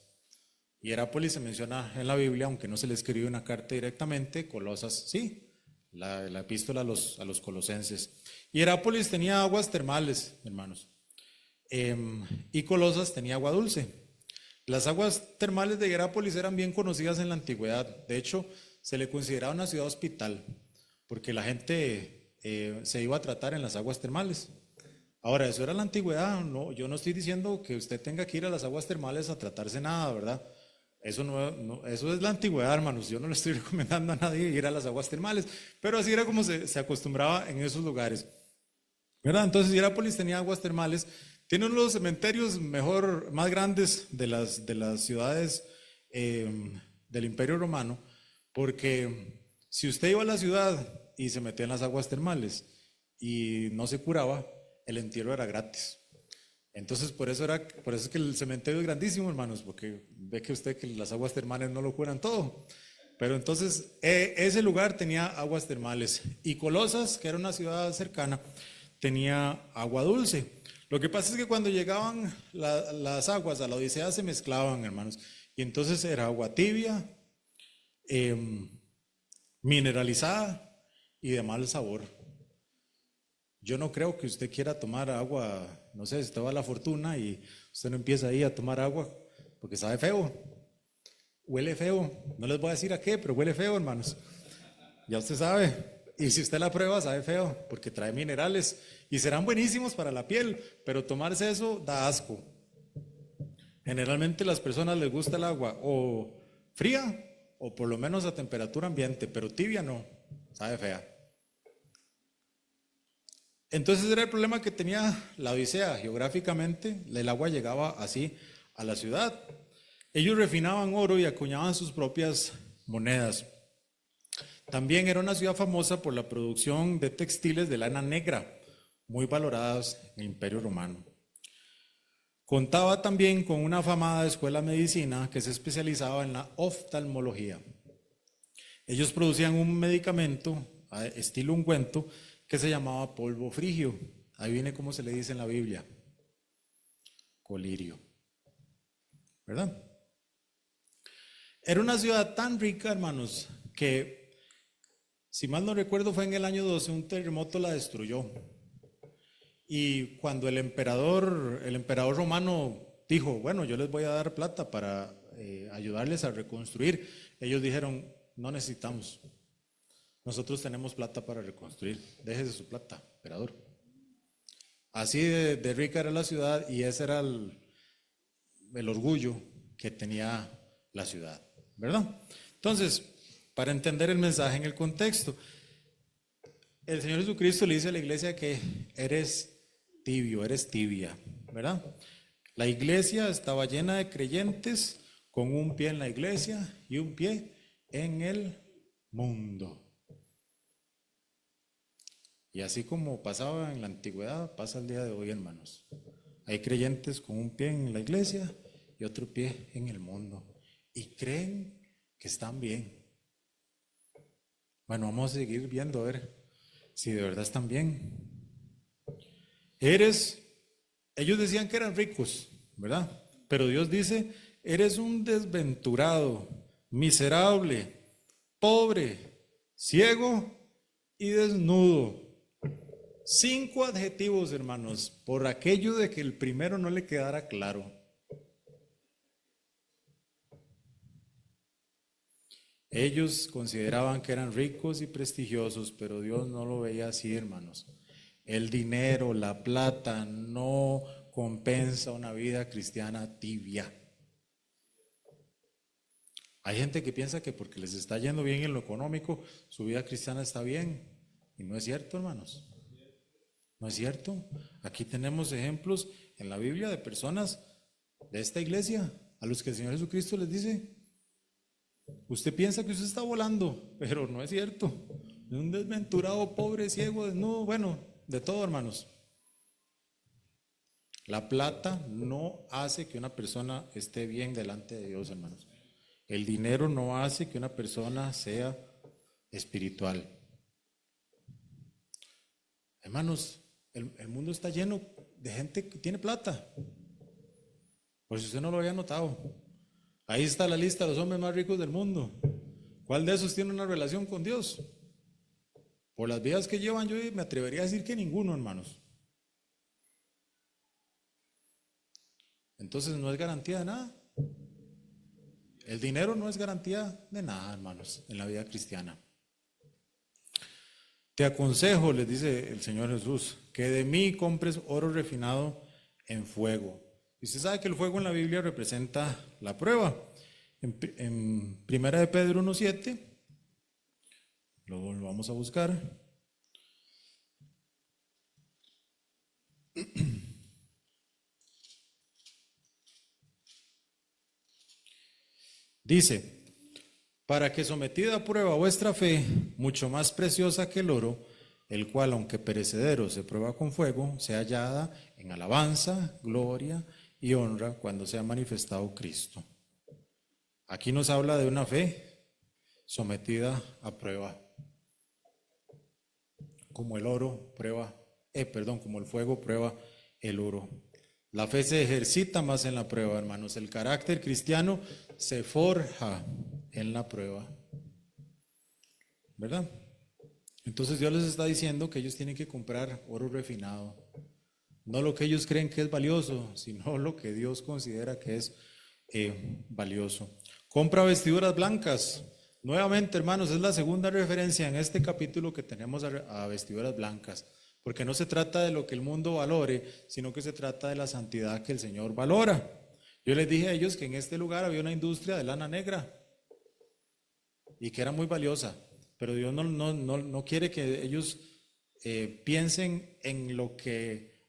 Hierápolis se menciona en la Biblia, aunque no se le escribe una carta directamente. Colosas, sí, la epístola a los colosenses. Hierápolis tenía aguas termales, hermanos, y Colosas tenía agua dulce. Las aguas termales de Hierápolis eran bien conocidas en la antigüedad. De hecho, se le consideraba una ciudad hospital, porque la gente se iba a tratar en las aguas termales. Ahora, eso era la antigüedad, no, yo no estoy diciendo que usted tenga que ir a las aguas termales a tratarse nada, ¿verdad? Eso eso es la antigüedad, hermanos. Yo no le estoy recomendando a nadie ir a las aguas termales, pero así era como se acostumbraba en esos lugares, ¿verdad? Entonces, Hierápolis tenía aguas termales. Tiene uno de los cementerios más grandes de las ciudades del Imperio Romano, porque si usted iba a la ciudad y se metía en las aguas termales y no se curaba, el entierro era gratis. Entonces, por eso es que el cementerio es grandísimo, hermanos, porque ve que usted que las aguas termales no lo curan todo. Pero entonces, ese lugar tenía aguas termales. Y Colosas, que era una ciudad cercana, tenía agua dulce. Lo que pasa es que cuando llegaban las aguas a la Odisea se mezclaban, hermanos. Y entonces era agua tibia, mineralizada y de mal sabor. Yo no creo que usted quiera tomar agua, no sé, si usted va a La Fortuna y usted no empieza ahí a tomar agua porque sabe feo, huele feo. No les voy a decir a qué, pero huele feo, hermanos. Ya usted sabe. Y si usted la prueba, sabe feo, porque trae minerales y serán buenísimos para la piel, pero tomarse eso da asco. Generalmente a las personas les gusta el agua o fría o por lo menos a temperatura ambiente, pero tibia no, sabe fea. Entonces era el problema que tenía la Odisea. Geográficamente el agua llegaba así a la ciudad. Ellos refinaban oro y acuñaban sus propias monedas. También era una ciudad famosa por la producción de textiles de lana negra, muy valoradas en el Imperio Romano. Contaba también con una afamada escuela de medicina que se especializaba en la oftalmología. Ellos producían un medicamento, estilo ungüento, que se llamaba polvo frigio. Ahí viene como se le dice en la Biblia, colirio, ¿verdad? Era una ciudad tan rica, hermanos, que, si mal no recuerdo, fue en el año 12, un terremoto la destruyó. Y cuando el emperador romano dijo, bueno, yo les voy a dar plata para ayudarles a reconstruir, ellos dijeron, no necesitamos. Nosotros tenemos plata para reconstruir, déjese su plata, emperador. Así de rica era la ciudad y ese era el orgullo que tenía la ciudad, ¿verdad? Entonces, para entender el mensaje en el contexto, el Señor Jesucristo le dice a la iglesia que eres tibio, eres tibia, ¿verdad? La iglesia estaba llena de creyentes con un pie en la iglesia y un pie en el mundo. Y así como pasaba en la antigüedad, pasa el día de hoy, hermanos. Hay creyentes con un pie en la iglesia y otro pie en el mundo. Y creen que están bien. Bueno, vamos a seguir viendo a ver si de verdad están bien. Ellos decían que eran ricos, ¿verdad? Pero Dios dice, eres un desventurado, miserable, pobre, ciego y desnudo. 5 adjetivos, hermanos, por aquello de que el primero no le quedara claro. Ellos consideraban que eran ricos y prestigiosos, pero Dios no lo veía así, hermanos. El dinero, la plata no compensa una vida cristiana tibia. Hay gente que piensa que porque les está yendo bien en lo económico, su vida cristiana está bien. Y no es cierto, hermanos. ¿No es cierto? Aquí tenemos ejemplos en la Biblia de personas de esta iglesia a los que el Señor Jesucristo les dice, usted piensa que usted está volando, pero no es cierto. Es un desventurado, pobre, ciego, desnudo, bueno, de todo, hermanos. La plata no hace que una persona esté bien delante de Dios, hermanos. El dinero no hace que una persona sea espiritual. Hermanos, el mundo está lleno de gente que tiene plata. Por si usted no lo había notado. Ahí está la lista de los hombres más ricos del mundo. ¿Cuál de esos tiene una relación con Dios? Por las vidas que llevan, yo me atrevería a decir que ninguno, hermanos. Entonces no es garantía de nada. El dinero no es garantía de nada, hermanos, en la vida cristiana. Te aconsejo, les dice el Señor Jesús, que de mí compres oro refinado en fuego. Y usted sabe que el fuego en la Biblia representa la prueba. En 1 de Pedro 1:7, lo vamos a buscar. Dice, para que sometida a prueba vuestra fe, mucho más preciosa que el oro, el cual aunque perecedero se prueba con fuego, sea hallada en alabanza, gloria y honra cuando sea manifestado Cristo. Aquí nos habla de una fe sometida a prueba, como el oro prueba, como el fuego prueba el oro. La fe se ejercita más en la prueba, hermanos. El carácter cristiano se forja en la prueba, ¿verdad? Entonces Dios les está diciendo que ellos tienen que comprar oro refinado, no lo que ellos creen que es valioso, sino lo que Dios considera que es valioso. Compra vestiduras blancas, Nuevamente, hermanos, es la segunda referencia en este capítulo que tenemos a vestiduras blancas, porque no se trata de lo que el mundo valore, sino que se trata de la santidad que el Señor valora. Yo les dije a ellos que en este lugar había una industria de lana negra y que era muy valiosa, pero Dios no quiere que ellos piensen en lo que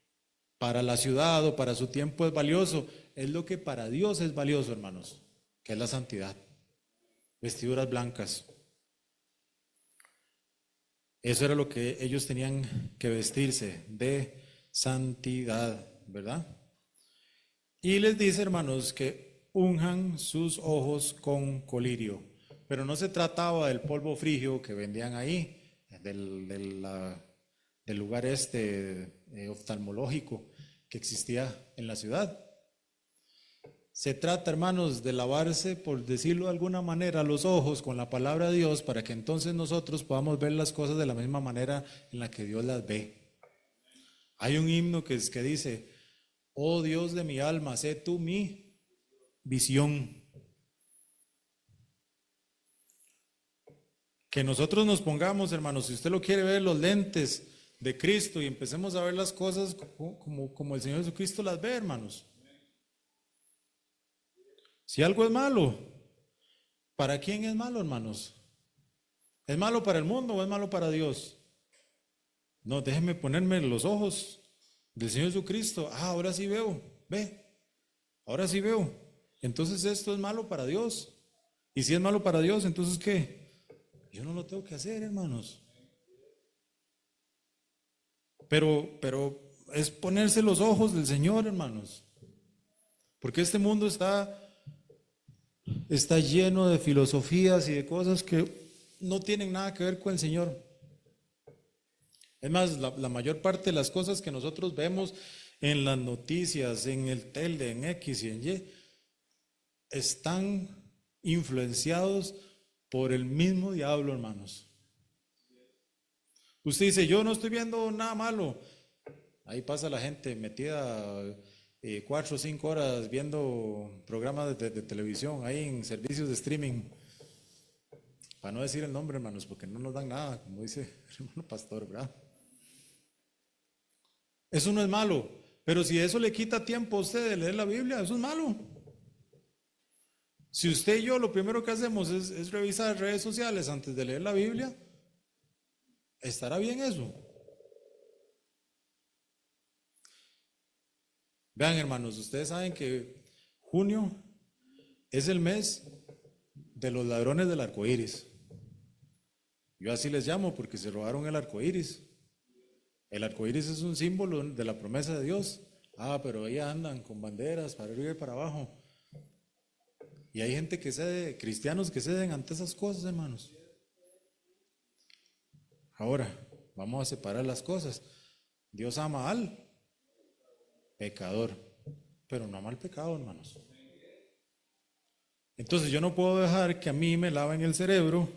para la ciudad o para su tiempo es valioso, es lo que para Dios es valioso, hermanos, que es la santidad. Vestiduras blancas. Eso era lo que ellos tenían que vestirse, de santidad, ¿verdad? Y les dice, hermanos, que unjan sus ojos con colirio. Pero no se trataba del polvo frigio que vendían ahí, del lugar oftalmológico que existía en la ciudad. Se trata, hermanos, de lavarse, por decirlo de alguna manera, los ojos con la palabra de Dios para que entonces nosotros podamos ver las cosas de la misma manera en la que Dios las ve. Hay un himno que dice, oh Dios de mi alma, sé tú mi visión. Que nosotros nos pongamos, hermanos, si usted lo quiere ver, los lentes de Cristo y empecemos a ver las cosas como el Señor Jesucristo las ve, hermanos. Si algo es malo, ¿para quién es malo, hermanos? ¿Es malo para el mundo o es malo para Dios? No, déjenme ponerme los ojos del Señor Jesucristo. Ahora sí veo, ve, ahora sí veo. Entonces esto es malo para Dios. Y si es malo para Dios, entonces ¿qué? Yo no lo tengo que hacer, hermanos. Pero es ponerse los ojos del Señor, hermanos. Porque este mundo está lleno de filosofías y de cosas que no tienen nada que ver con el Señor. Es más, la mayor parte de las cosas que nosotros vemos en las noticias, en el tele, en X y en Y, están influenciados por el mismo diablo, hermanos. Usted dice, yo no estoy viendo nada malo. Ahí pasa la gente metida 4 o 5 horas viendo programas de televisión, ahí en servicios de streaming. Para no decir el nombre, hermanos, porque no nos dan nada, como dice el hermano pastor, ¿verdad? Eso no es malo, pero si eso le quita tiempo a usted de leer la Biblia, eso es malo. Si usted y yo lo primero que hacemos es revisar redes sociales antes de leer la Biblia, ¿estará bien eso? Vean, hermanos, ustedes saben que junio es el mes de los ladrones del arco iris. Yo así les llamo porque se robaron el arco iris. El arco iris es un símbolo de la promesa de Dios. Pero ahí andan con banderas para arriba y para abajo. Y hay gente que cede, cristianos que ceden ante esas cosas, hermanos. Ahora, vamos a separar las cosas. Dios ama al pecador, pero no ama al pecado, hermanos. Entonces yo no puedo dejar que a mí me laven el cerebro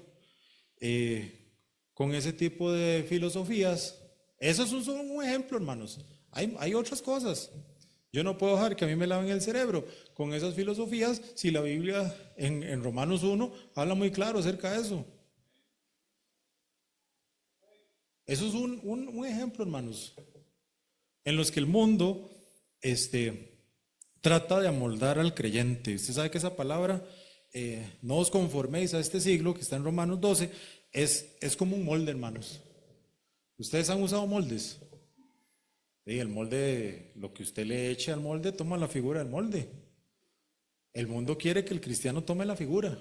con ese tipo de filosofías. Eso es un ejemplo, hermanos. Hay otras cosas. Yo no puedo dejar que a mí me laven el cerebro con esas filosofías si la Biblia en Romanos 1 habla muy claro acerca de eso. Eso es un ejemplo, hermanos, en los que el mundo trata de amoldar al creyente. Usted sabe que esa palabra, no os conforméis a este siglo, que está en Romanos 12, es como un molde, hermanos. ¿Ustedes han usado moldes? Sí, el molde, lo que usted le eche al molde, toma la figura del molde. El mundo quiere que el cristiano tome la figura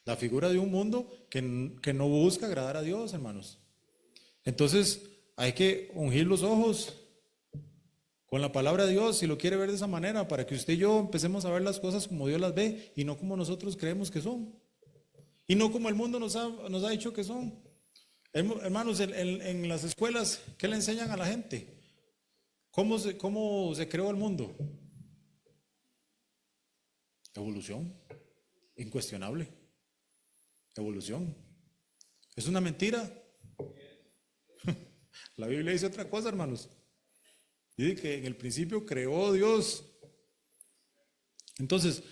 de un mundo que no busca agradar a Dios, hermanos. Entonces hay que ungir los ojos con la palabra de Dios, si lo quiere ver de esa manera, para que usted y yo empecemos a ver las cosas como Dios las ve y no como nosotros creemos que son, y no como el mundo nos ha dicho que son. Hermanos, en las escuelas, ¿qué le enseñan a la gente? ¿Cómo se creó el mundo? Evolución, incuestionable. Evolución. ¿Es una mentira? La Biblia dice otra cosa, hermanos. Dice que en el principio creó Dios. Entonces,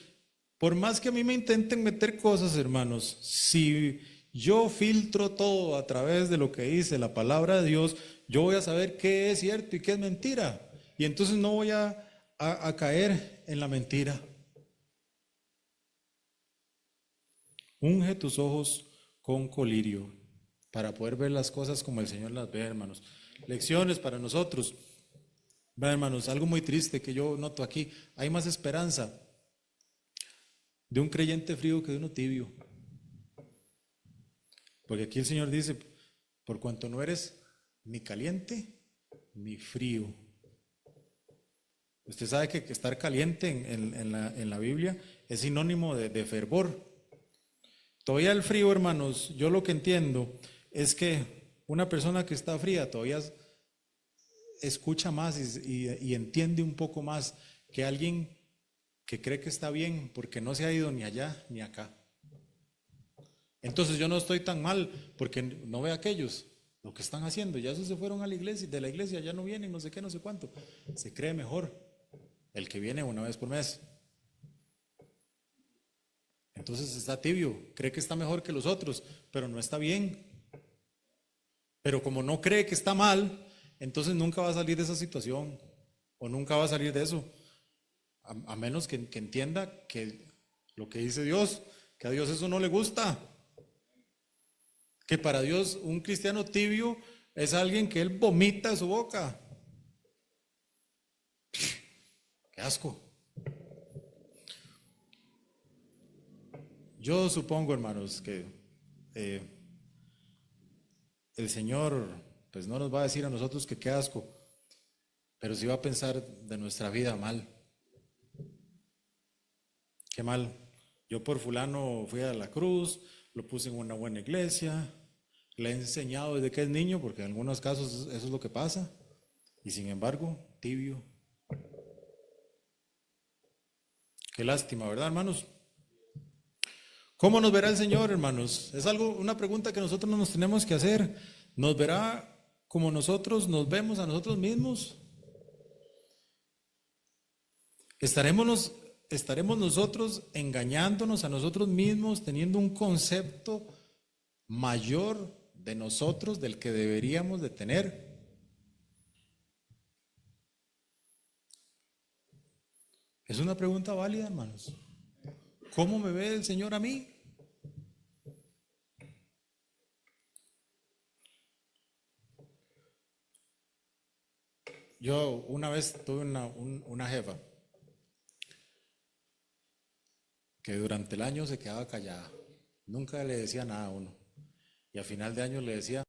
Por más que a mí me intenten meter cosas, hermanos, si yo filtro todo a través de lo que dice la palabra de Dios, yo voy a saber qué es cierto y qué es mentira. Y entonces no voy a caer en la mentira. Unge tus ojos con colirio para poder ver las cosas como el Señor las ve, hermanos. Lecciones para nosotros. Vean, hermanos, algo muy triste que yo noto aquí. Hay más esperanza de un creyente frío que de uno tibio. Porque aquí el Señor dice, por cuanto no eres ni caliente ni frío. Usted sabe que estar caliente en la Biblia es sinónimo de fervor. Todavía el frío, hermanos, yo lo que entiendo es que una persona que está fría todavía escucha más y entiende un poco más que alguien que cree que está bien porque no se ha ido ni allá ni acá. Entonces yo no estoy tan mal porque no ve a aquellos lo que están haciendo, ya esos se fueron a la iglesia, de la iglesia ya no vienen, no sé qué, no sé cuánto. Se cree mejor el que viene una vez por mes. Entonces está tibio, cree que está mejor que los otros, pero no está bien. Pero como no cree que está mal, entonces nunca va a salir de esa situación o nunca va a salir de eso, a menos que entienda que lo que dice Dios, que a Dios eso no le gusta, que para Dios un cristiano tibio es alguien que él vomita de su boca. ¡Qué asco! Yo supongo, hermanos, que el Señor pues no nos va a decir a nosotros que qué asco, pero sí va a pensar de nuestra vida mal. Qué mal. Yo por fulano fui a la cruz, lo puse en una buena iglesia, le he enseñado desde que es niño, porque en algunos casos eso es lo que pasa, y sin embargo, tibio. Qué lástima, ¿verdad, hermanos? ¿Cómo nos verá el Señor, hermanos? Es una pregunta que nosotros nos tenemos que hacer. ¿Nos verá como nosotros nos vemos a nosotros mismos? ¿Estaremos nosotros engañándonos a nosotros mismos, teniendo un concepto mayor de nosotros del que deberíamos de tener? Es una pregunta válida, hermanos. ¿Cómo me ve el Señor a mí? Yo una vez tuve una jefa que durante el año se quedaba callada, nunca le decía nada a uno, y a final de año le decía,